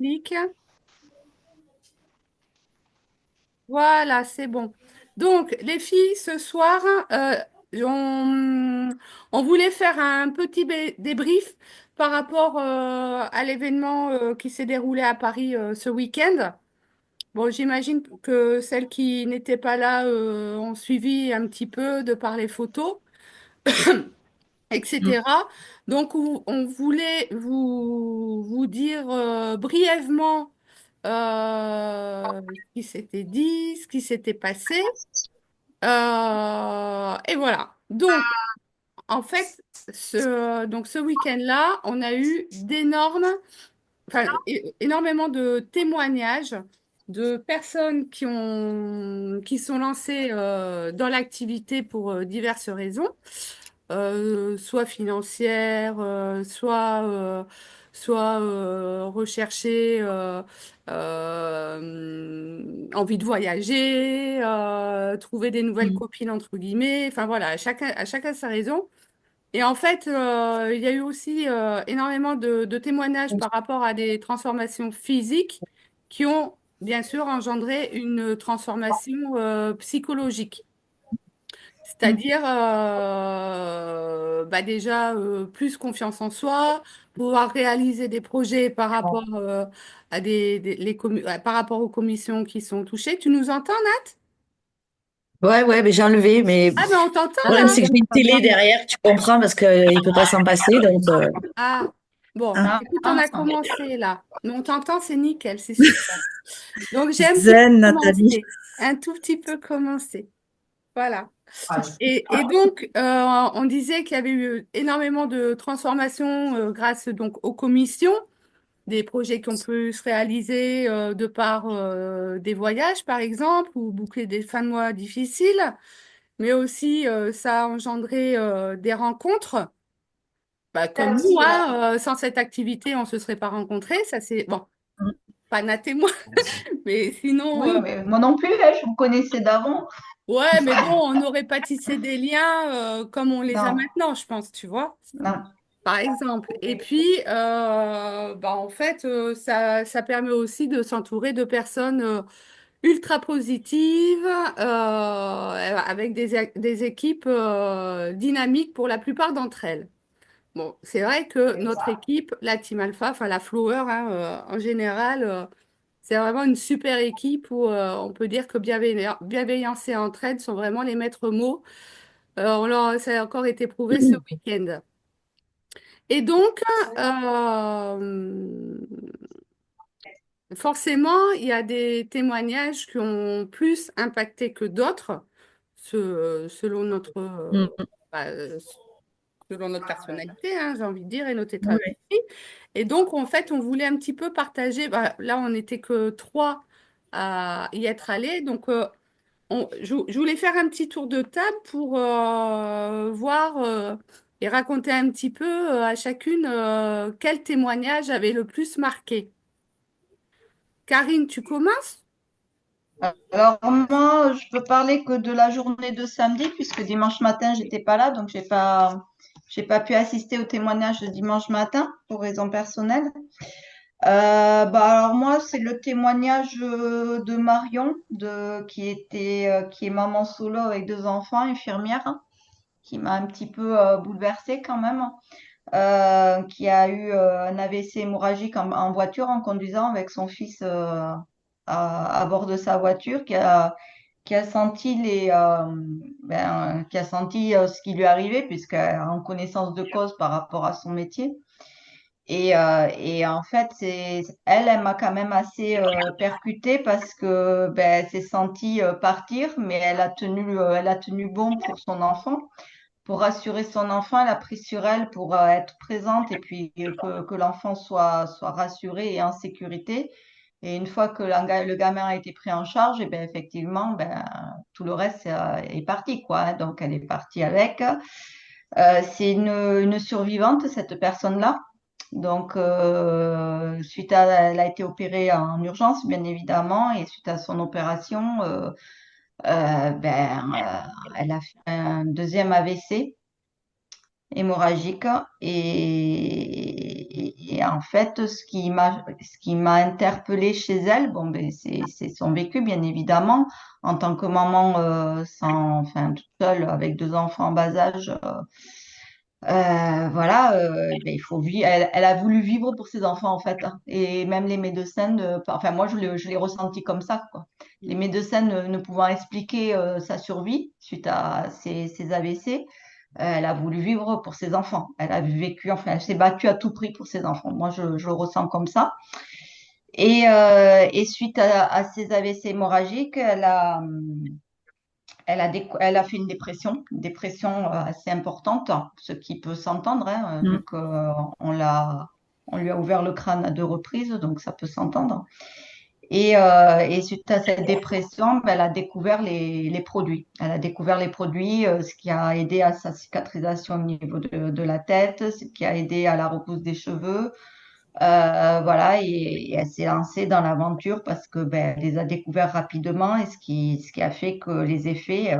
magnifique. Voilà, c'est bon. Donc, les filles, ce soir, euh, on, on voulait faire un petit débrief par rapport à l'événement qui s'est déroulé à Paris ce week-end. Bon, j'imagine que celles qui n'étaient pas là ont suivi un petit peu de par les photos, Mm. etc. Donc, on voulait vous dire brièvement ce qui s'était dit, ce qui s'était passé. Et voilà. Donc, en fait, ce week-end-là, on a eu énormément de témoignages de personnes qui sont lancées dans l'activité pour diverses raisons, soit financières, soit rechercher envie de voyager, trouver des nouvelles Mm. copines, entre guillemets. Enfin voilà, à chacun sa raison. Et en fait, il y a eu aussi énormément de témoignages par rapport à des transformations physiques qui ont bien sûr engendré une transformation psychologique. Mm. C'est-à-dire bah déjà plus confiance en soi, pouvoir réaliser des projets par rapport à par rapport aux commissions qui sont touchées. Tu nous entends, Nat? Ouais, ouais, mais j'ai enlevé. Mais le Ah ben on t'entend problème, là. c'est que j'ai une télé derrière, tu comprends, parce qu'il ne peut pas s'en passer. Donc, Ah bon, hein. écoute, on a commencé là. Mais on t'entend, c'est nickel, c'est super. Donc j'ai un petit peu Zen, Nathalie. commencé, un tout petit peu commencé. Voilà. Et donc, on disait qu'il y avait eu énormément de transformations grâce donc aux commissions, des projets qui ont pu se réaliser de par des voyages, par exemple, ou boucler des fins de mois difficiles, mais aussi ça a engendré des rencontres. Bah, comme nous, hein, sans cette activité, on ne se serait pas rencontrés. Ça, c'est bon, pas Nat et moi, mais sinon, Oui, mais moi non plus, hein, je vous connaissais d'avant. ouais, mais bon, on n'aurait pas tissé des liens comme on les a Non, maintenant, je pense, tu vois. non. Par exemple. Et puis, bah, en fait, ça permet aussi de s'entourer de personnes ultra positives, avec des équipes dynamiques pour la plupart d'entre elles. Bon, c'est vrai que notre équipe, la Team Alpha, enfin la Flower, hein, en général, c'est vraiment une super équipe où on peut dire que bienveillance et entraide sont vraiment les maîtres mots. Ça a encore été prouvé ce week-end. Et donc, euh, forcément, il y a des témoignages qui ont plus impacté que d'autres, selon Mm. bah, selon notre personnalité, hein, j'ai envie de dire, et notre état Oui. d'esprit. Et donc, en fait, on voulait un petit peu partager. Bah, là, on n'était que trois à y être allés. Donc, je voulais faire un petit tour de table pour voir et raconter un petit peu à chacune quel témoignage avait le plus marqué. Karine, tu commences? Alors moi, je peux parler que de la journée de samedi, puisque dimanche matin, j'étais pas là, donc j'ai pas pu assister au témoignage de dimanche matin pour raison personnelle. Bah alors moi, c'est le témoignage de Marion, qui est maman solo avec deux enfants, infirmière, hein, qui m'a un petit peu bouleversée quand même, qui a eu un AVC hémorragique en voiture en conduisant avec son fils à bord de sa voiture, qui a senti qui a senti ce qui lui arrivait, puisqu'en connaissance de cause par rapport à son métier. Et en fait, elle m'a quand même assez percutée parce que ben, elle s'est sentie partir, mais elle a tenu bon pour son enfant. Pour rassurer son enfant, elle a pris sur elle pour être présente et puis que l'enfant soit rassuré et en sécurité. Et une fois que le gamin a été pris en charge, et ben effectivement, ben, tout le reste est parti, quoi, hein. Donc, elle est partie avec. C'est une survivante, cette personne-là. Donc, elle a été opérée en urgence, bien évidemment, et suite à son opération, elle a fait un deuxième AVC hémorragique et en fait, ce qui m'a interpellée chez elle, bon, ben, c'est son vécu, bien évidemment, en tant que maman enfin, toute seule, avec deux enfants en bas âge. Voilà, ben, il faut vivre. Elle a voulu vivre pour ses enfants, en fait, hein. Et même les médecins, enfin, moi, je l'ai ressenti comme ça, quoi. Les médecins ne pouvant expliquer sa survie suite à ses AVC, elle a voulu vivre pour ses enfants. Elle a vécu, enfin, elle s'est battue à tout prix pour ses enfants. Moi, je le ressens comme ça. Et suite à ces AVC hémorragiques, elle a fait une dépression assez importante, ce qui peut s'entendre, hein, vu Mm. on lui a ouvert le crâne à deux reprises, donc ça peut s'entendre. Et suite à cette dépression, ben, elle a découvert les produits. Elle a découvert les produits, ce qui a aidé à sa cicatrisation au niveau de la tête, ce qui a aidé à la repousse des cheveux. Voilà, et elle s'est lancée dans l'aventure parce que ben, elle les a découverts rapidement et ce qui a fait que les effets,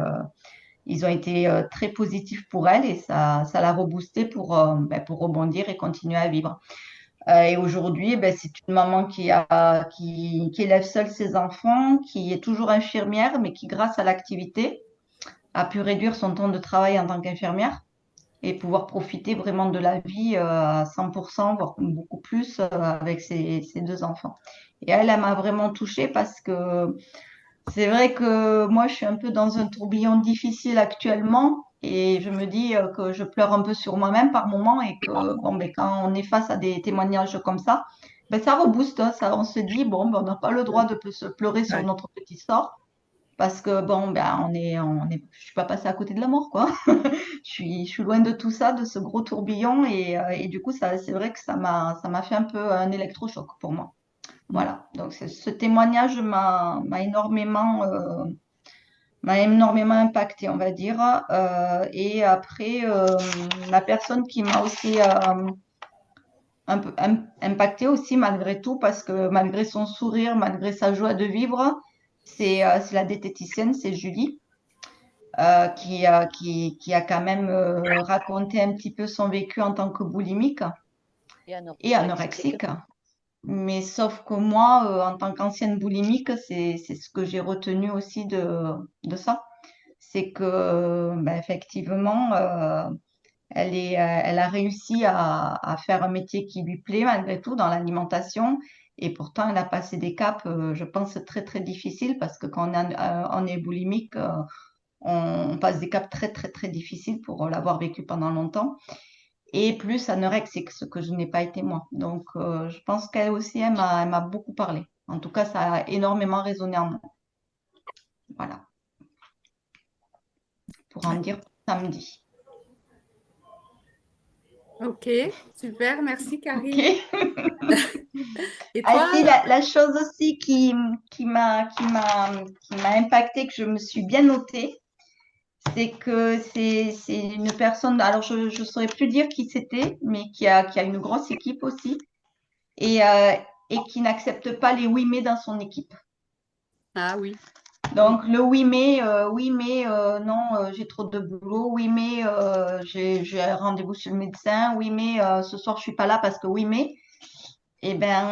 ils ont été très positifs pour elle et ça l'a reboosté ben, pour rebondir et continuer à vivre. Et aujourd'hui, ben, c'est une maman qui élève seule ses enfants, qui est toujours infirmière, mais qui, grâce à l'activité, a pu réduire son temps de travail en tant qu'infirmière et pouvoir profiter vraiment de la vie à 100%, voire beaucoup plus avec ses deux enfants. Et elle m'a vraiment touchée parce que c'est vrai que moi, je suis un peu dans un tourbillon difficile actuellement et je me dis que je pleure un peu sur moi-même par moment et que bon, ben, quand on est face à des témoignages comme ça, ben, ça rebooste, hein. Ça, on se dit, bon, ben, on n'a pas le droit de se pleurer sur Ouais. notre petit sort parce que bon, ben, je suis pas passée à côté de la mort, quoi. Je suis loin de tout ça, de ce gros tourbillon et du coup, c'est vrai que ça m'a fait un peu un électrochoc pour moi. Mm. Voilà, donc ce témoignage m'a énormément impacté, on va dire. Et après, la personne qui m'a aussi un peu impacté aussi malgré tout, parce que malgré son sourire, malgré sa joie de vivre, c'est la diététicienne, c'est Julie, qui a quand même raconté un petit peu son vécu en tant que boulimique Et et anorexique. anorexique. Mais sauf que moi, en tant qu'ancienne boulimique, c'est ce que j'ai retenu aussi de ça. C'est que, ben, effectivement, elle a réussi à faire un métier qui lui plaît malgré tout dans l'alimentation. Et pourtant, elle a passé des caps, je pense, très, très difficiles parce que quand on est boulimique, on passe des caps très, très, très difficiles pour l'avoir vécu pendant longtemps et plus anorexique, ce que je n'ai pas été moi. Donc, je pense qu'elle aussi, elle m'a beaucoup parlé. En tout cas, ça a énormément résonné en moi. Voilà, pour en dire samedi. Ok, super, merci OK. Karine. Et Ah, toi? si, la chose aussi qui m'a impactée, que je me suis bien notée, c'est que c'est une personne, alors je ne saurais plus dire qui c'était, mais qui a une grosse équipe aussi et, euh, et qui n'accepte pas les oui mais dans son équipe. Ah oui. Mm. Donc, le oui, mais non, j'ai trop de boulot. Oui, mais j'ai un rendez-vous chez le médecin. Oui, mais ce soir, je suis pas là parce que oui, mais. Eh ben,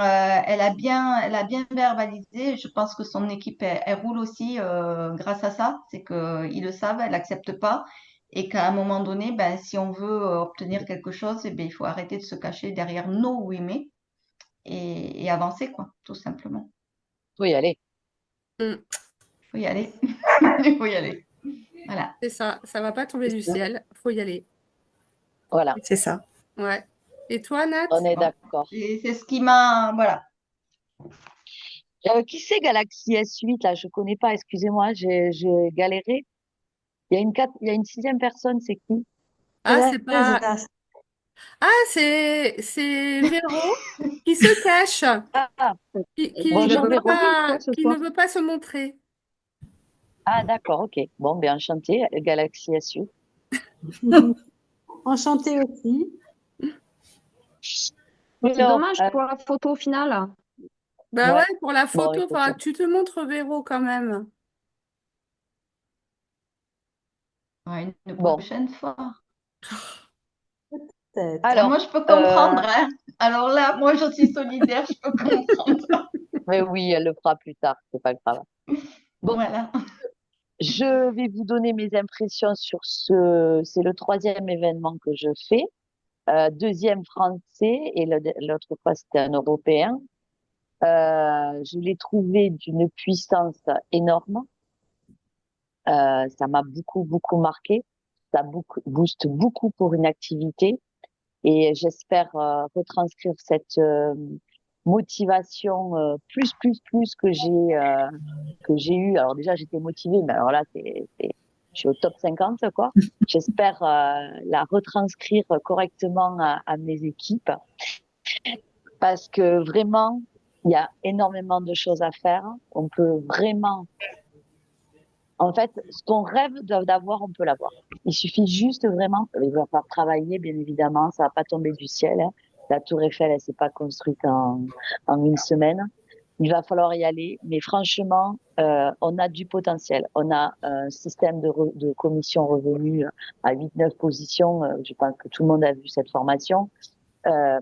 elle a bien verbalisé. Je pense que son équipe, elle roule aussi grâce à ça. C'est qu'ils le savent, elle n'accepte pas. Et qu'à un moment donné, ben, si on veut obtenir quelque chose, eh ben, il faut arrêter de se cacher derrière nos oui, mais et avancer, quoi, tout simplement. Faut y aller. Mm. Il faut y aller. Il faut y aller. Voilà. C'est ça va pas tomber C'est du ça. ciel, faut y aller. Voilà, C'est ça. Ouais. Et toi, Nat? on est Bon. d'accord. Et c'est ce qui m'a, voilà. Qui c'est Galaxy S8 là? Je connais pas, excusez-moi, j'ai galéré. Il y a une sixième personne, c'est qui? Ah, c'est pas. Thérèse, Ah, c'est Véro qui se cache, Ah, tu l'as bonjour pas Véro. croisée ou quoi ce qui soir? ne veut pas se montrer. Ah, d'accord, ok. Bon, ben enchanté, Galaxy S8. Enchantée aussi. C'est Alors, dommage pour la photo finale. Bah ouais, ouais, pour la bon, photo, écoute, faudra que tu te montres, Véro, quand même. Ouais, une bon, prochaine fois. Ah, Alors, moi, je peux euh, comprendre, hein. Alors là, moi, je suis solidaire, je peux comprendre. mais oui, elle le fera plus tard, c'est pas grave. Bon, Voilà. je vais vous donner mes impressions sur c'est le troisième événement que je fais. Deuxième français et l'autre fois c'était un européen. Je l'ai trouvé d'une puissance énorme. Ça m'a beaucoup, beaucoup marqué. Ça booste beaucoup pour une activité et j'espère retranscrire cette motivation plus que j'ai eu. Alors déjà, j'étais motivée, mais alors là, je suis au top 50, quoi. J'espère la retranscrire correctement à mes équipes parce que vraiment, il y a énormément de choses à faire. On peut vraiment, en fait, ce qu'on rêve d'avoir, on peut l'avoir. Il suffit juste vraiment, il va falloir travailler, bien évidemment, ça va pas tomber du ciel, hein. La Tour Eiffel, elle s'est pas construite en une semaine. Il va falloir y aller, mais franchement, on a du potentiel. On a un système de commission revenu à 8-9 positions. Je pense que tout le monde a vu cette formation. Euh,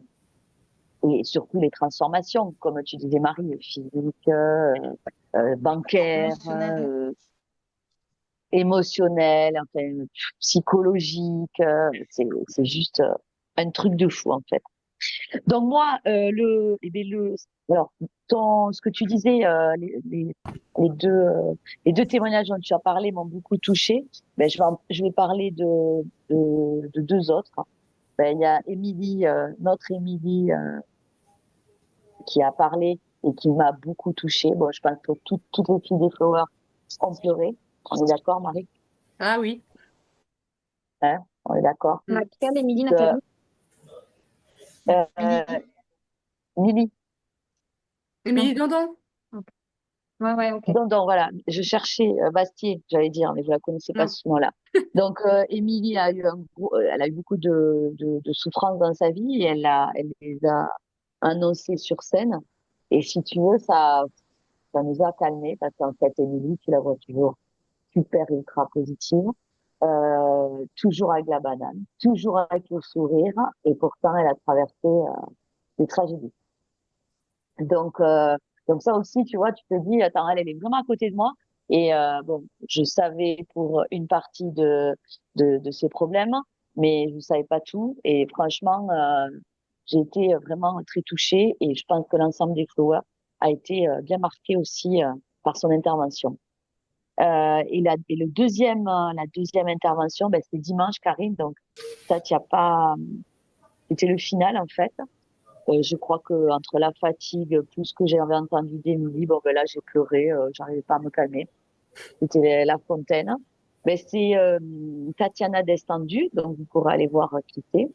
et surtout les transformations, comme tu disais, Marie, physique, bancaire, Émotionnel. émotionnel, enfin, psychologique. C'est juste un truc de fou, en fait. Donc moi, alors, ce que tu disais, les deux, les deux témoignages dont tu as parlé m'ont beaucoup touché. Ben, je vais parler de deux autres. Ben, il y a Émilie, notre Émilie, qui a parlé et qui m'a beaucoup touchée. Bon, je pense que toutes les filles des Flowers ont pleuré. On est d'accord, Marie? Ah oui. Hein? On est d'accord. Mm. Laquelle, Émilie, Euh, Nathalie? euh, Lily. Lily. Émilie Dandon? Ok. Ouais, ouais, ok. Donc, voilà, je cherchais Bastier, j'allais dire, mais je la connaissais pas Non. ce nom-là. Donc, Émilie a eu elle a eu beaucoup de souffrances dans sa vie et elle les a annoncées sur scène. Et si tu veux, ça nous a calmés parce qu'en fait, Émilie, tu la vois toujours super ultra positive, toujours avec la banane, toujours avec le sourire, et pourtant, elle a traversé des tragédies. Donc, donc ça aussi, tu vois, tu te dis, attends, elle est vraiment à côté de moi. Et bon, je savais pour une partie de ses problèmes, mais je savais pas tout. Et franchement, j'ai été vraiment très touchée et je pense que l'ensemble des Flowers a été bien marqué aussi par son intervention. Et la deuxième intervention, ben, c'était dimanche, Karine. Donc ça, tu as pas, c'était le final en fait. Je crois que entre la fatigue, plus ce que j'avais entendu d'Émilie, bon ben là j'ai pleuré, j'arrivais pas à me calmer. C'était La Fontaine. Mais c'est Tatiana Destendu, donc vous pourrez aller voir qui c'est,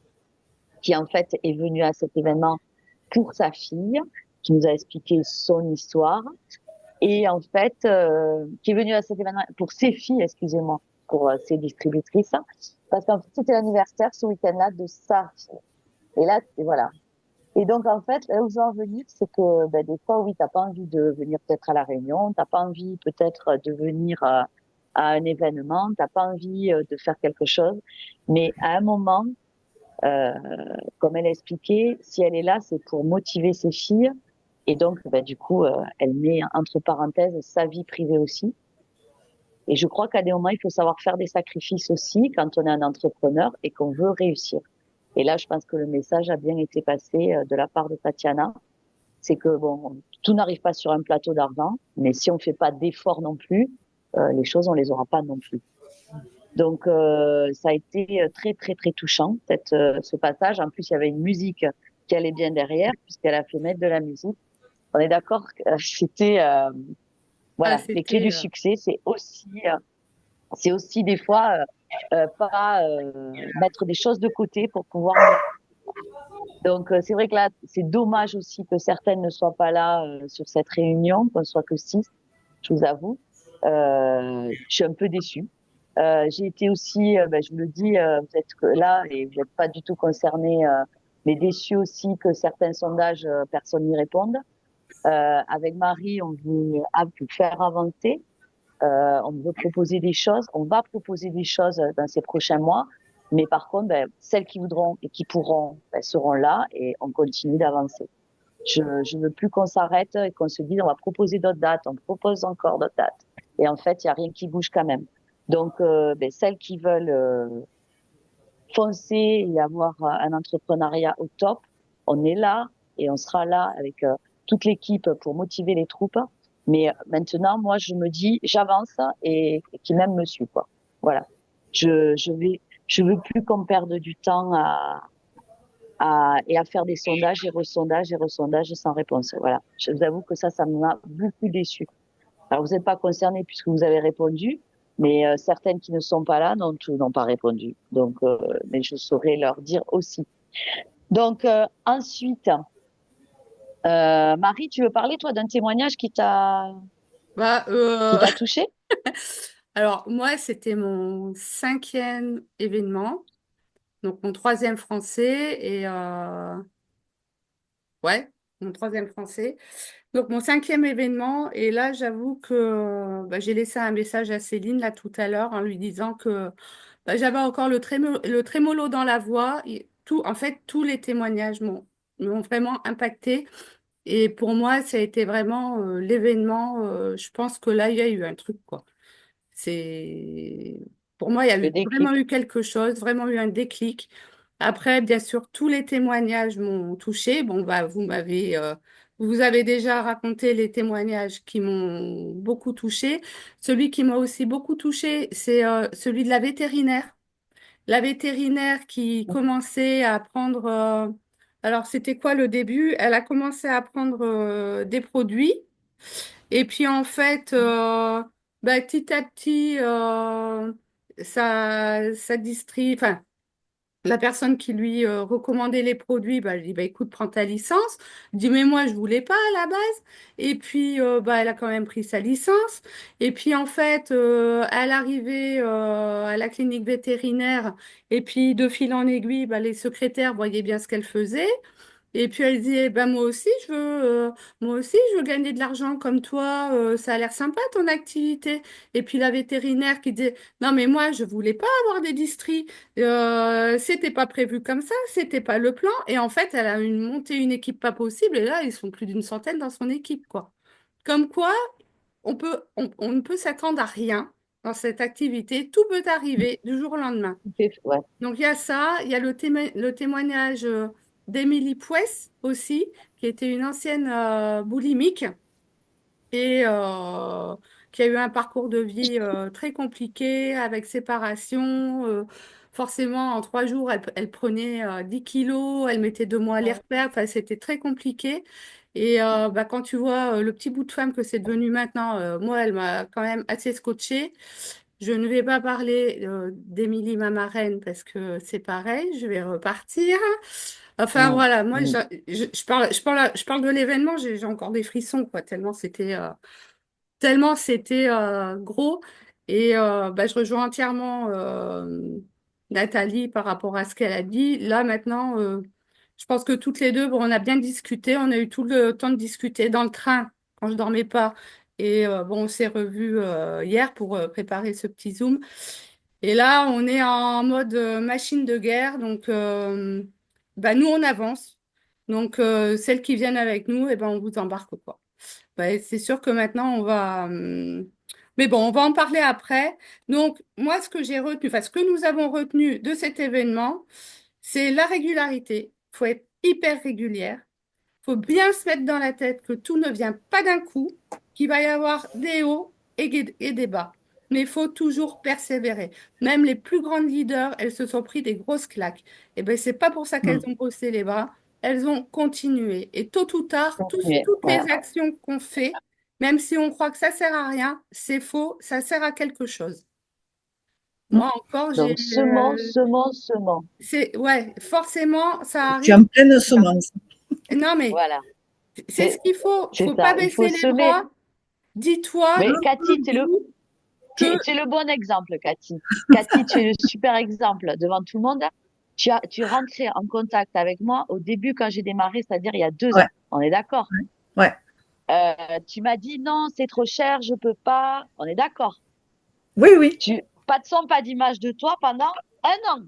qui en fait est venue à cet événement pour sa fille, qui nous a expliqué son histoire, et en fait qui est venue à cet événement pour ses filles, excusez-moi, pour ses distributrices, parce qu'en fait c'était l'anniversaire ce week-end-là de sa fille. Et là, voilà, et donc, en fait, là où je veux en venir, c'est que ben, des fois, oui, t'as pas envie de venir peut-être à la réunion, t'as pas envie peut-être de venir à un événement, t'as pas envie de faire quelque chose, mais à un moment, euh, comme elle a expliqué, si elle est là, c'est pour motiver ses filles, et donc, ben, du coup, elle met entre parenthèses sa vie privée aussi. Et je crois qu'à des moments, il faut savoir faire des sacrifices aussi quand on est un entrepreneur et qu'on veut réussir. Et là, je pense que le message a bien été passé de la part de Tatiana. C'est que bon, tout n'arrive pas sur un plateau d'argent, mais si on fait pas d'efforts non plus, les choses on les aura pas non plus. Donc ça a été très très très touchant ce passage. En plus, il y avait une musique qui allait bien derrière puisqu'elle a fait mettre de la musique. On est d'accord que c'était Ah, voilà, les clés du c'était. succès, c'est aussi des fois pas mettre des choses de côté pour pouvoir mieux. Donc, c'est vrai que là, c'est dommage aussi que certaines ne soient pas là sur cette réunion, qu'on soit que six, je vous avoue. Je suis un peu déçue. J'ai été aussi, ben, je vous le dis, vous êtes que là et vous n'êtes pas du tout concernés, mais déçue aussi que certains sondages, personne n'y réponde. Avec Marie, on veut vous faire avancer. On veut proposer des choses. On va proposer des choses dans ces prochains mois. Mais par contre, ben, celles qui voudront et qui pourront, ben, seront là et on continue d'avancer. Je veux plus qu'on s'arrête et qu'on se dise on va proposer d'autres dates, on propose encore d'autres dates. Et en fait, il y a rien qui bouge quand même. Donc, ben, celles qui veulent foncer et avoir un entrepreneuriat au top, on est là et on sera là avec toute l'équipe pour motiver les troupes. Mais maintenant, moi, je me dis, j'avance et qui même me suit, quoi. Voilà. Je veux plus qu'on perde du temps et à faire des sondages et resondages sans réponse. Voilà. Je vous avoue que ça m'a beaucoup déçu. Alors, vous n'êtes pas concernés puisque vous avez répondu, mais certaines qui ne sont pas là n'ont pas répondu. Donc, mais je saurais leur dire aussi. Donc, ensuite, Marie, tu veux parler, toi, d'un témoignage Bah, qui t'a touché? alors, moi, c'était mon 5e événement, donc mon 3e français, et ouais, mon 3e français. Donc, mon 5e événement, et là, j'avoue que bah, j'ai laissé un message à Céline, là, tout à l'heure, en lui disant que bah, j'avais encore le trémolo dans la voix. Tout, en fait, tous les témoignages m'ont vraiment impacté. Et pour moi, ça a été vraiment l'événement. Je pense que là, il y a eu un truc, quoi. C'est pour moi, il y a Le vraiment déclic. eu quelque chose, vraiment eu un déclic. Après, bien sûr, tous les témoignages m'ont touchée. Bon, bah, vous avez déjà raconté les témoignages qui m'ont beaucoup touchée. Celui qui m'a aussi beaucoup touchée, c'est celui de la vétérinaire. La vétérinaire qui commençait à prendre. Alors, c'était quoi le début? Elle a commencé à prendre des produits. Et puis en fait, bah, petit à petit, ça distribue. Enfin, la personne qui lui recommandait les produits, bah, elle dit bah, écoute, prends ta licence. Elle dit mais moi je voulais pas à la base. Et puis bah, elle a quand même pris sa licence. Et puis en fait, elle arrivait à la clinique vétérinaire. Et puis de fil en aiguille, bah, les secrétaires voyaient bien ce qu'elle faisait. Et puis elle dit, eh ben moi aussi je veux gagner de l'argent comme toi, ça a l'air sympa ton activité. Et puis la vétérinaire qui dit, non mais moi je voulais pas avoir des distries, c'était pas prévu comme ça, c'était pas le plan. Et en fait elle a monté une équipe pas possible et là ils sont plus d'une centaine dans son équipe quoi. Comme quoi on ne peut s'attendre à rien dans cette activité, tout peut arriver du jour au lendemain. Ouais. Donc il y a ça, il y a le témoignage d'Émilie Pouès aussi, qui était une ancienne boulimique et qui a eu un parcours de vie très compliqué avec séparation. Forcément, en 3 jours, elle prenait 10 kilos, elle mettait 2 mois à les reperdre. Enfin, c'était très compliqué. Et bah, quand tu vois le petit bout de femme que c'est devenu maintenant, moi, elle m'a quand même assez scotché. Je ne vais pas parler d'Émilie, ma marraine, parce que c'est pareil, je vais repartir. Enfin, Mm. voilà, moi, Mm. je parle de l'événement, j'ai encore des frissons, quoi, tellement c'était gros. Et bah, je rejoins entièrement Nathalie par rapport à ce qu'elle a dit. Là, maintenant, je pense que toutes les deux, bon, on a bien discuté, on a eu tout le temps de discuter dans le train quand je dormais pas. Et bon, on s'est revus hier pour préparer ce petit Zoom. Et là, on est en mode machine de guerre. Donc, bah, nous, on avance. Donc, celles qui viennent avec nous, eh ben, on vous embarque, quoi. Ouais, c'est sûr que maintenant, on va. Mais bon, on va en parler après. Donc, moi, ce que j'ai retenu, enfin, ce que nous avons retenu de cet événement, c'est la régularité. Il faut être hyper régulière. Il faut bien se mettre dans la tête que tout ne vient pas d'un coup, qu'il va y avoir des hauts et des bas. Mais il faut toujours persévérer. Même les plus grandes leaders, elles se sont pris des grosses claques. Et ben, c'est pas pour ça qu'elles Mm. ont bossé les bras. Elles ont continué. Et tôt ou tard, Continuer. toutes les Voilà. actions qu'on fait, même si on croit que ça sert à rien, c'est faux, ça sert à quelque chose. Mm. Moi encore, Donc, semons. ouais, forcément, ça Tu es arrive. en pleine semence. Non, mais Voilà. c'est ce C'est, qu'il faut. c'est Faut pas ça. Il faut baisser les semer. bras. Dis-toi Mais depuis Cathy, le début que tu es le bon exemple, Cathy. Cathy, tu es le super exemple devant tout le monde. Tu es rentrée en contact avec moi au début quand j'ai démarré, c'est-à-dire il y a 2 ans. Ouais, On est d'accord? ouais. Tu m'as dit non, c'est trop cher, je peux pas. On est d'accord. Oui, oui. Pas de son, pas d'image de toi pendant un an.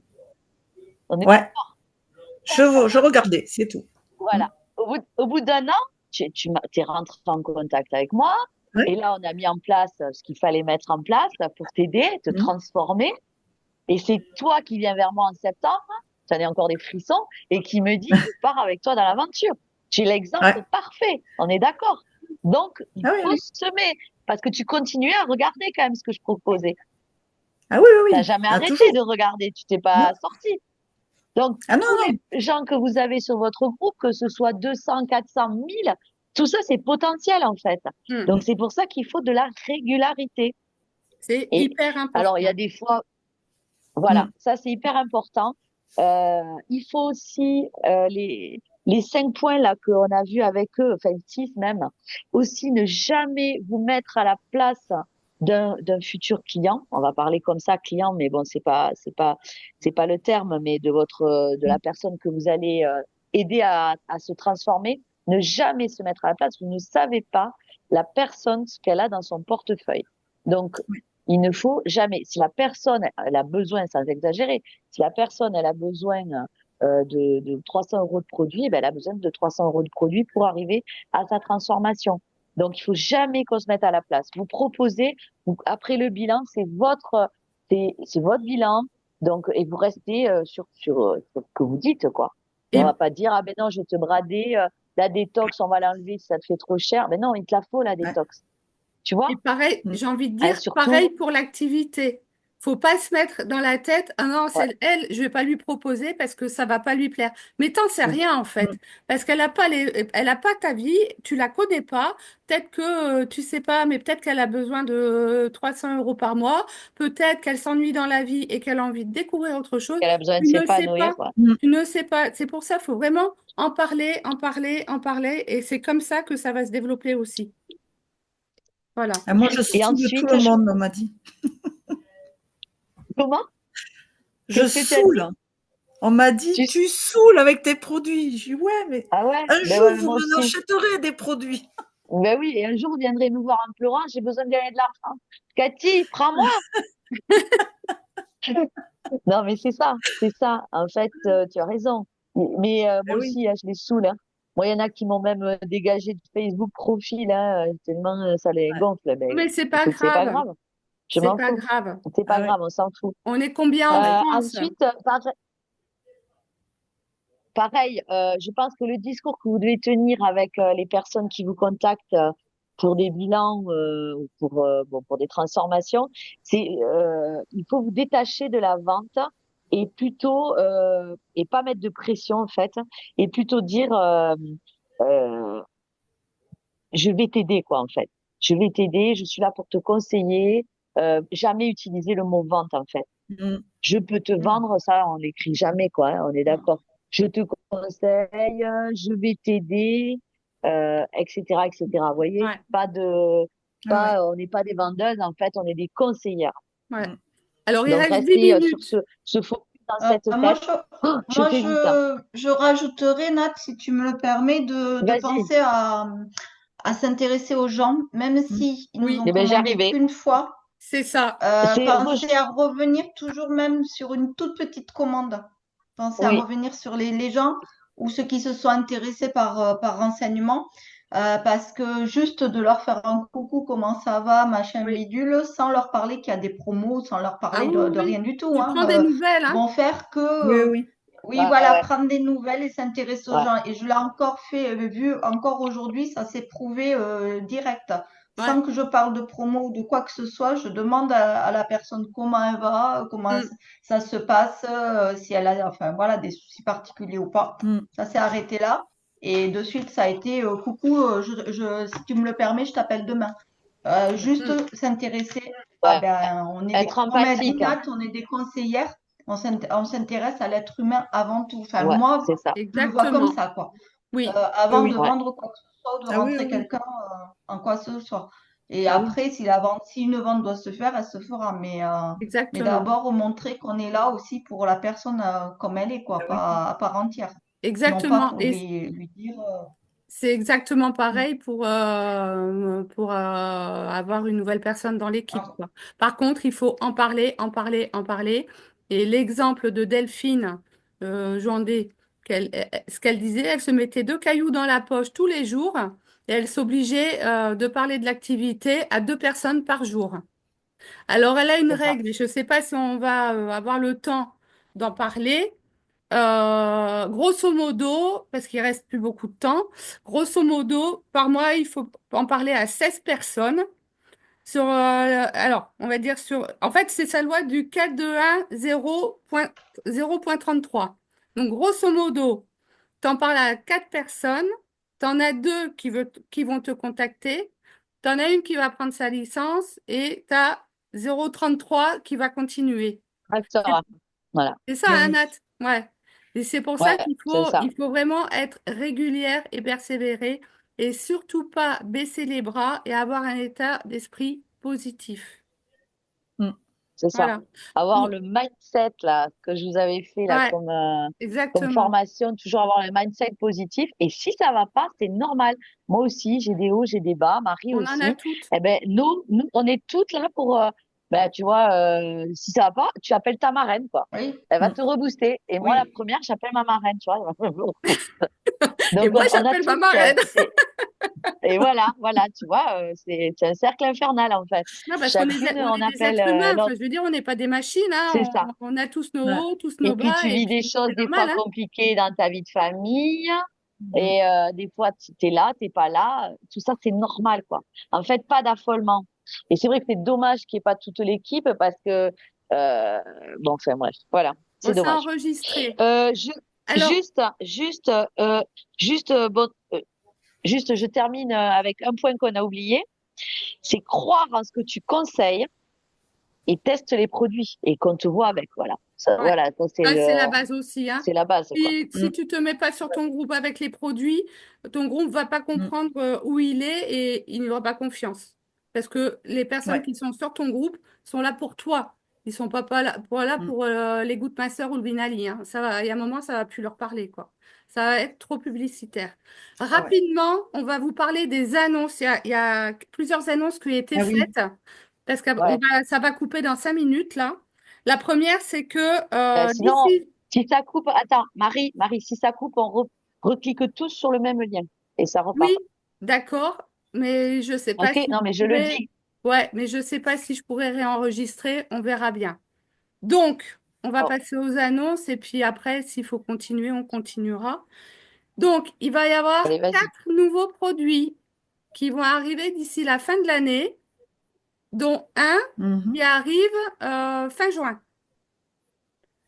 On est Ouais, d'accord. je regardais, c'est tout. Mm. Voilà. Au bout d'un an, t'es rentré en contact avec moi. Ouais. Et là, on a mis en place ce qu'il fallait mettre en place pour t'aider, te Mm. transformer. Et c'est toi qui viens vers moi en septembre, tu en as encore des frissons, et qui me dit, je pars avec toi dans l'aventure. J'ai l'exemple Ouais. parfait. On est d'accord. Donc, il Ah oui, faut oui. semer. Parce que tu continuais à regarder quand même ce que je proposais. Ah oui, oui, T'as oui. jamais Ah, arrêté toujours. de regarder. Tu t'es Non. pas sorti. Donc, Ah non, tous non. les gens que vous avez sur votre groupe, que ce soit 200, 400, 1000, tout ça, c'est potentiel, en fait. Mm. Donc, c'est pour ça qu'il faut de la régularité. C'est Et hyper alors, il y a important. des fois, voilà, Mm. ça, c'est hyper important. Il faut aussi les 5 points là qu'on a vus avec eux, enfin 6 même, aussi ne jamais vous mettre à la place d'un futur client. On va parler comme ça, client, mais bon, c'est pas le terme, mais de la personne que vous allez aider à se transformer. Ne jamais se mettre à la place. Vous ne savez pas la personne ce qu'elle a dans son portefeuille. Donc, il ne faut jamais, si la personne elle a besoin, sans exagérer, si la personne elle a besoin de 300 euros de produits, ben, elle a besoin de 300 euros de produits pour arriver à sa transformation. Donc, il faut jamais qu'on se mette à la place. Vous proposez, après le bilan, c'est votre bilan. Donc, et vous restez sur ce que vous dites, quoi. Mais on Et, va pas dire, ah ben non, je vais te brader, la détox, on va l'enlever si ça te fait trop cher. Ben non, il te la faut, la Ouais. détox. Tu vois? et pareil, Mm. j'ai envie de Et dire, surtout, pareil pour l'activité. Faut pas se mettre dans la tête, ah non, ouais. c'est elle, je vais pas lui proposer parce que ça va pas lui plaire. Mais t'en sais rien en fait, Mm. parce elle a pas ta vie, tu la connais pas. Peut-être que tu sais pas, mais peut-être qu'elle a besoin de 300 euros par mois. Peut-être qu'elle s'ennuie dans la vie et qu'elle a envie de découvrir autre chose. Qu'elle a besoin de Tu ne sais s'épanouir, pas. ouais. Mm. Tu ne sais pas. C'est pour ça, faut vraiment en parler, en parler, en parler, et c'est comme ça que ça va se développer aussi. Voilà. Ah, moi, je Et saoule tout ensuite, le monde, on m'a dit. comment? Je Qu'est-ce que tu as dit? saoule. On m'a dit, Tu... tu saoules avec tes produits. Je dis, ouais, mais Ah ouais? un Ben jour, ouais, vous moi m'en aussi. achèterez des produits. Ben oui, et un jour, vous viendrez nous voir en pleurant, j'ai besoin de gagner de l'argent. Cathy, prends-moi! Non, mais c'est ça, c'est ça. En fait, tu as raison. Mais Eh moi oui. aussi, hein, je les saoule, hein. Moi, il y en a qui m'ont même dégagé de Facebook profil, hein, tellement ça les gonfle. Ben, Mais c'est pas écoute, c'est pas grave. grave. Je C'est m'en pas fous. grave. C'est pas Ah ouais. grave, on s'en fout. On est combien en France? Ensuite, pareil, je pense que le discours que vous devez tenir avec les personnes qui vous contactent pour des bilans ou pour des transformations, c'est il faut vous détacher de la vente et plutôt et pas mettre de pression en fait et plutôt dire euh, je vais t'aider quoi en fait. Je vais t'aider, je suis là pour te conseiller. Jamais utiliser le mot vente en fait. Mm. Je peux te Mm. vendre, ça, on n'écrit jamais, quoi, hein, on est d'accord. Je te conseille, je vais t'aider, etc., etc. Vous voyez, Ouais, Ah ouais. on n'est pas des vendeuses, en fait, on est des conseillères. ouais. Mm. Alors, il Donc, reste 10 restez sur minutes. ce focus dans cette Moi, tête. Oh, je moi t'écoute, hein. je rajouterais, Nat, si tu me le permets, de Vas-y. penser à s'intéresser aux gens, même Mm. si ils nous Oui, ont Eh ben, j'y commandé arrivais. qu'une fois. c'est ça. Pensez à revenir toujours même sur une toute petite commande. Pensez à Oui, revenir sur les gens ou ceux qui se sont intéressés par renseignement. Parce que juste de leur faire un coucou, comment ça va, machin Oui. bidule, sans leur parler qu'il y a des promos, sans leur Ah parler oui, oui, de rien oui. du tout, Tu hein, prends des nouvelles, hein? vont faire que Oui, oui. oui, ouais, voilà, ouais, prendre des nouvelles et s'intéresser aux ouais, gens. Et je l'ai encore fait, vu encore aujourd'hui, ça s'est prouvé direct. Ouais. Sans que je parle de promo ou de quoi que ce soit, je demande à la personne comment elle va, comment Mm, ça se passe, si elle a, enfin voilà, des soucis particuliers ou pas. Mm. Ça s'est arrêté là. Et de suite, ça a été coucou, si tu me le permets, je t'appelle demain. mm. Juste s'intéresser. Ah ouais. ben, on est Être comme a dit empathique, hein. Nat, on est des conseillères. On s'intéresse à l'être humain avant tout. Enfin, Ouais, moi, c'est ça. je le vois comme Exactement. ça, quoi. Oui, Oui, Avant de oui. Ouais, vendre quoi que ce soit ou de Ah oui, rentrer oui. quelqu'un en quoi que ce soit. Et Ah oui. après, si une vente doit se faire, elle se fera. Mais exactement. d'abord, montrer qu'on est là aussi pour la personne comme elle est, Ah quoi, oui. pas à part entière. Non pas Exactement. pour Et lui dire. c'est exactement Mm. pareil pour avoir une nouvelle personne dans l'équipe, Ah, quoi. Par contre, il faut en parler, en parler, en parler. Et l'exemple de Delphine, Joandé, ce qu'elle disait, elle se mettait 2 cailloux dans la poche tous les jours et elle s'obligeait de parler de l'activité à 2 personnes par jour. Alors, elle a une C'est ça. règle, et je ne sais pas si on va avoir le temps d'en parler. Grosso modo, parce qu'il reste plus beaucoup de temps, grosso modo, par mois, il faut en parler à 16 personnes. Alors, on va dire en fait, c'est sa loi du 4.2.1.0.33. Donc, grosso modo, tu en parles à 4 personnes, tu en as 2 qui vont te contacter, tu en as une qui va prendre sa licence et tu as 0,33 qui va continuer. C'est Restera. Voilà. c'est ça, hein, Oui. Nat? Ouais. Et c'est pour ça Ouais, c'est ça. il faut vraiment être régulière et persévérer et surtout pas baisser les bras et avoir un état d'esprit positif. Mm. C'est ça. Voilà. Avoir Donc, le mindset là que je vous avais fait là ouais, comme exactement. formation, toujours avoir le mindset positif. Et si ça va pas, c'est normal. Moi aussi, j'ai des hauts, j'ai des bas. Marie On en a aussi. toutes. Eh ben nous, on est toutes là pour. Ben, tu vois, si ça va pas, tu appelles ta marraine quoi. Oui, Elle va Mm. te rebooster. Et moi, la oui. première, j'appelle ma marraine, tu vois. Et Donc moi, on a j'appelle ma toutes. marraine. Et voilà, tu vois, c'est un cercle infernal en fait. Non, parce Chacune, on on est des appelle êtres humains. Enfin, l'autre. je veux dire, on n'est pas des machines, C'est hein. ça. On a tous nos Ouais. hauts, tous Et nos puis bas, tu et vis des puis choses c'est des fois normal, hein. compliquées dans ta vie de famille. Mm. Et des fois, tu es là, t'es pas là. Tout ça, c'est normal, quoi. En fait, pas d'affolement. Et c'est vrai que c'est dommage qu'il n'y ait pas toute l'équipe parce que, euh, bon, enfin bref, voilà, Bon, c'est c'est dommage. enregistré. Euh, ju- Alors, juste, juste, juste, bon, juste, je termine avec un point qu'on a oublié, c'est croire en ce que tu conseilles et teste les produits et qu'on te voit avec, voilà. Ça, ouais, voilà, ça ça, c'est la base aussi, hein. c'est la base, quoi. Si Mm. tu te mets pas sur ton groupe avec les produits, ton groupe va pas Mm. comprendre où il est et il n'aura pas confiance. Parce que les personnes Ouais. qui sont sur ton groupe sont là pour toi. Ils sont pas là Mm. pour les gouttes minceur ou le Vinali, hein. Ça va, il y a un moment, ça va plus leur parler, quoi. Ça va être trop publicitaire. Ah ouais. Rapidement, on va vous parler des annonces. Il y a plusieurs annonces qui ont été Ah oui. faites parce que Ouais. ça va couper dans 5 minutes, là. La première, c'est que Sinon, d'ici. si ça coupe, attends, Marie, si ça coupe, reclique tous sur le même lien et ça repart. Oui, d'accord, mais je sais pas Ok? si Non, je mais je le pourrais. dis. Ouais, mais je sais pas si je pourrais réenregistrer. On verra bien. Donc, on va Oh, passer aux annonces et puis après, s'il faut continuer, on continuera. Donc, il va y avoir allez, vas-y. 4 nouveaux produits qui vont arriver d'ici la fin de l'année, dont un Mhm. qui arrive fin juin.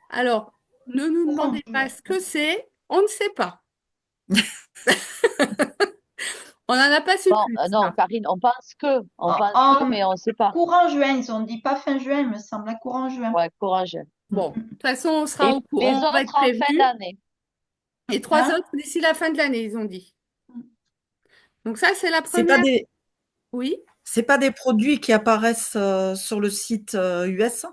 Alors, ne nous Courant demandez pas juin. ce que c'est, on ne sait pas. On n'en a pas su Bon, plus, non, là. Karine, on En, pense que, en mais on sait pas. courant juin, ils ont dit pas fin juin, il me semble, à courant juin. Ouais, courage. Bon, de toute façon, on sera Et au les courant, on va être autres en fin prévenus. d'année. Et 3 autres Hein? d'ici la fin de l'année, ils ont dit. Donc ça, c'est la C'est pas première. des, Oui, c'est pas des produits qui apparaissent sur le site US,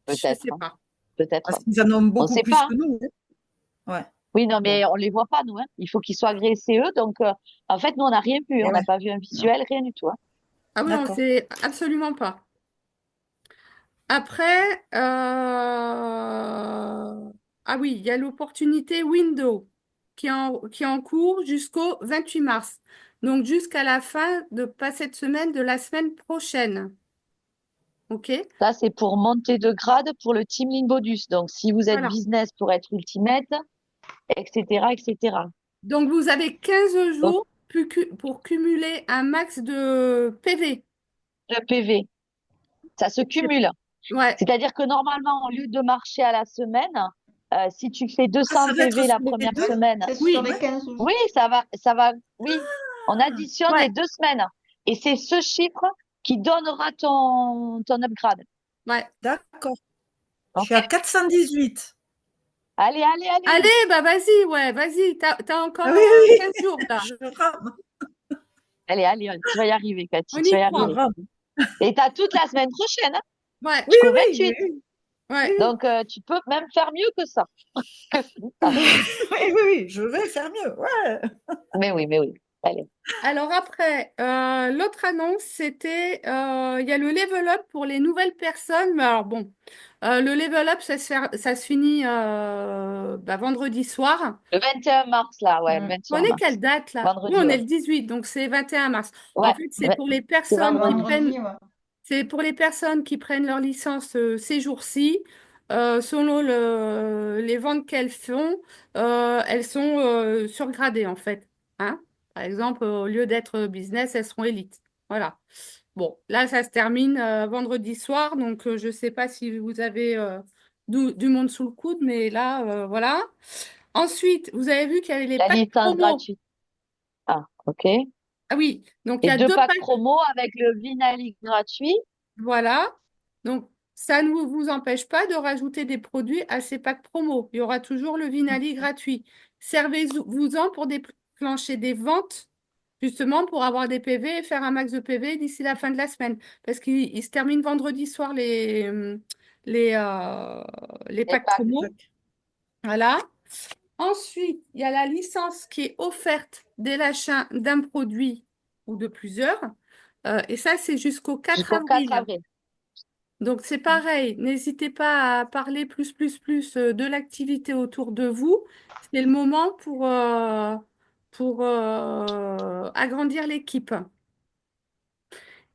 je Peut-être, sais hein, pas. parce peut-être. qu'ils en ont On beaucoup sait plus pas, que hein. nous. Ouais. Oui, non, Bon. mais on les voit pas, nous, hein. Il faut qu'ils soient agréés CE. Donc, en fait, nous, on n'a rien vu. Et On n'a ouais. pas vu un Non. visuel, rien du tout, hein. Ah oui, on D'accord. sait absolument pas. Après, ah oui, il y a l'opportunité Windows qui est en cours jusqu'au 28 mars. Donc jusqu'à la fin de pas cette semaine, de la semaine prochaine. OK? Ça, c'est pour monter de grade pour le Team Limbodus. Donc, si vous êtes Voilà. business pour être ultimate, etc., etc. Donc vous avez 15 Donc, jours pour cumuler un max de PV. le PV, ça se cumule. Ouais, C'est-à-dire que normalement, au lieu de marcher à la semaine, si tu fais Ah, 200 ça va être PV la sur les première deux? Oui, semaine, c'est sur oui, les Ouais. 15 oui, jours. oui, on additionne les ouais, 2 semaines. Et c'est ce chiffre qui donnera ton upgrade. ouais. D'accord. Je suis OK? à 418. Allez. Allez, bah vas-y, ouais, vas-y. T'as Ah encore oui, oui, 15 jours oui. là. Je rame. Allez, tu vas y arriver, Cathy, On tu y vas y Je croit. arriver. rame. Et tu as toute la semaine prochaine, hein, Ouais, Oui, jusqu'au oui, 28. oui, oui, ouais. oui. Donc, tu peux même faire mieux que ça. Oui, oui, oui, je vais faire mieux. Ouais. Mais oui. Allez. Alors après, l'autre annonce, c'était, il y a le level up pour les nouvelles personnes. Mais alors bon, le level up, ça se finit vendredi soir. Le 21 mars, là, ouais, le Mm. 21 On est quelle mars. date là? Nous, Vendredi, on ouais. est le 18, donc c'est 21 mars. En Ouais, fait, c'est pour les c'est C'est personnes qui vendredi. prennent, vendredi, ouais. c'est pour les personnes qui prennent leur licence ces jours-ci. Selon les ventes qu'elles font, elles sont surgradées en fait. Hein? Par exemple, au lieu d'être business, elles seront élites. Voilà. Bon, là, ça se termine vendredi soir, donc je ne sais pas si vous avez du monde sous le coude, mais là, voilà. Ensuite, vous avez vu qu'il y avait les La packs licence promo. gratuite. Ah, ok. Et Ah oui, donc il y a deux deux packs packs. promo avec le Vinali gratuit. Voilà. Donc, ça ne vous empêche pas de rajouter des produits à ces packs promo. Il y aura toujours le Vinali gratuit. Servez-vous-en pour déclencher des ventes, justement pour avoir des PV et faire un max de PV d'ici la fin de la semaine. Parce qu'il se termine vendredi soir les, euh, les Les packs packs. promo. Voilà. Ensuite, il y a la licence qui est offerte dès l'achat d'un produit ou de plusieurs. Et ça, c'est jusqu'au 4 Jusqu'au 4 avril. avril. Donc, c'est pareil. N'hésitez pas à parler plus de l'activité autour de vous. C'est le moment pour agrandir l'équipe.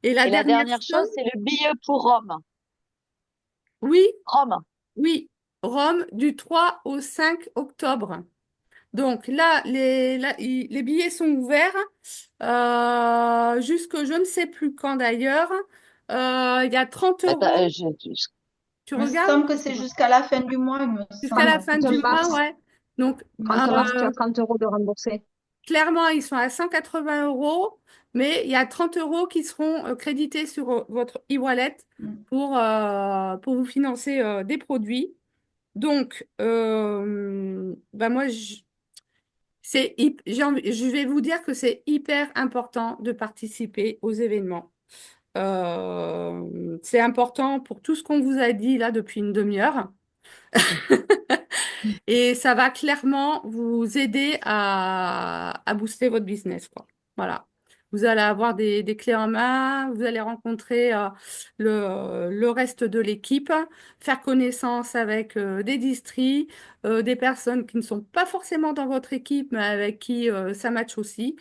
Et la Et la dernière dernière chose, chose, c'est le billet pour Rome. oui, Rome. oui, Rome du 3 au 5 octobre. Donc là, les billets sont ouverts jusque je ne sais plus quand d'ailleurs. Il y a 30 Attends, euros. Tu Il me regardes? semble que c'est jusqu'à la fin du mois, il me Jusqu'à la semble. fin 30 du mois, mars. ouais. Donc, 30 mars, tu as 30 euros de remboursé. clairement, ils sont à 180 euros, mais il y a 30 euros qui seront crédités sur votre e-wallet Mm. pour vous financer des produits. Donc, moi, je vais vous dire que c'est hyper important de participer aux événements. C'est important pour tout ce qu'on vous a dit là depuis une demi-heure. Et ça va clairement vous aider à booster votre business, quoi. Voilà. Vous allez avoir des clés en main, vous allez rencontrer le reste de l'équipe, faire connaissance avec des distris, des personnes qui ne sont pas forcément dans votre équipe, mais avec qui ça match aussi.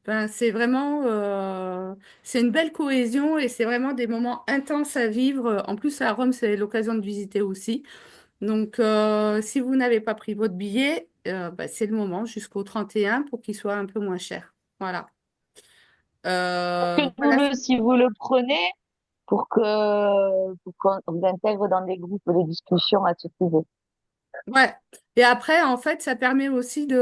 Ben, c'est une belle cohésion et c'est vraiment des moments intenses à vivre. En plus, à Rome, c'est l'occasion de visiter aussi. Donc, si vous n'avez pas pris votre billet, c'est le moment jusqu'au 31 pour qu'il soit un peu moins cher. Voilà. Que Voilà. si vous le prenez pour qu'on vous intègre dans des groupes de discussion à ce sujet. Ouais. Et après, en fait, ça permet aussi de